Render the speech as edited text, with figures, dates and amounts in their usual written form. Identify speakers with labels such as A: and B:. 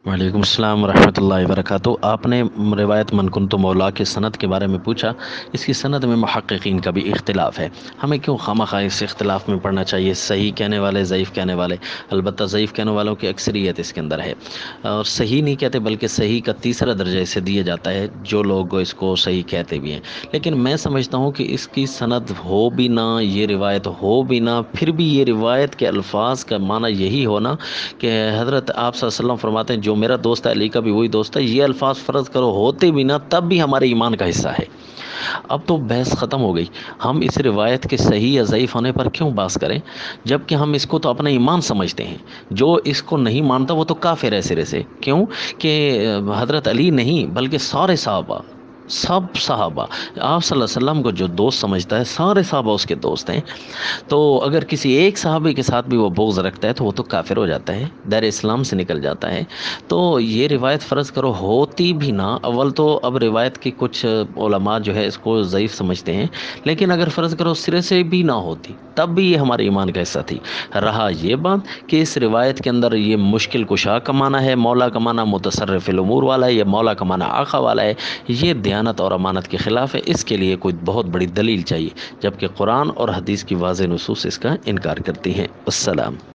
A: وعلیکم السلام ورحمۃ اللہ وبرکاتہ۔ آپ نے روایت من کنت مولا کی سند کے بارے میں پوچھا۔ اس کی سند میں محققین کا بھی اختلاف ہے، ہمیں کیوں خواہ اس اختلاف میں پڑھنا چاہیے؟ صحیح کہنے والے، ضعیف کہنے والے، البتہ ضعیف کہنے والوں کی اکثریت اس کے اندر ہے، اور صحیح نہیں کہتے بلکہ صحیح کا تیسرا درجہ اسے دیا جاتا ہے، جو لوگ اس کو صحیح کہتے بھی ہیں۔ لیکن میں سمجھتا ہوں کہ اس کی سند ہو بھی نہ، یہ روایت ہو بھی نہ، پھر بھی یہ روایت کے الفاظ کا معنی یہی ہونا کہ حضرت آپ صلی اللہ علیہ وسلم فرماتے ہیں جو میرا دوست ہے علی کا بھی وہی دوست ہے، یہ الفاظ فرض کرو ہوتے بھی نہ تب بھی ہمارے ایمان کا حصہ ہے۔ اب تو بحث ختم ہو گئی، ہم اس روایت کے صحیح یا ضعیف ہونے پر کیوں بحث کریں جبکہ ہم اس کو تو اپنا ایمان سمجھتے ہیں۔ جو اس کو نہیں مانتا وہ تو کافر ہے سرے سے، کیوں کہ حضرت علی نہیں بلکہ سارے صحابہ، سب صحابہ، آپ صلی اللہ علیہ وسلم کو جو دوست سمجھتا ہے سارے صحابہ اس کے دوست ہیں۔ تو اگر کسی ایک صحابی کے ساتھ بھی وہ بغض رکھتا ہے تو وہ تو کافر ہو جاتا ہے، دائر اسلام سے نکل جاتا ہے۔ تو یہ روایت فرض کرو ہوتی بھی نہ، اول تو اب روایت کی کچھ علماء جو ہے اس کو ضعیف سمجھتے ہیں، لیکن اگر فرض کرو سرے سے بھی نہ ہوتی تب بھی یہ ہمارے ایمان کا حصہ تھی۔ رہا یہ بات کہ اس روایت کے اندر یہ مشکل کشا کا معنی ہے، مولا کا معنی متصرف الامور والا ہے، یہ مولا کا معنی آقا والا ہے، یہ دیانت اور امانت کے خلاف ہے۔ اس کے لیے کوئی بہت بڑی دلیل چاہیے، جبکہ قرآن اور حدیث کی واضح نصوص اس کا انکار کرتی ہیں۔ السلام۔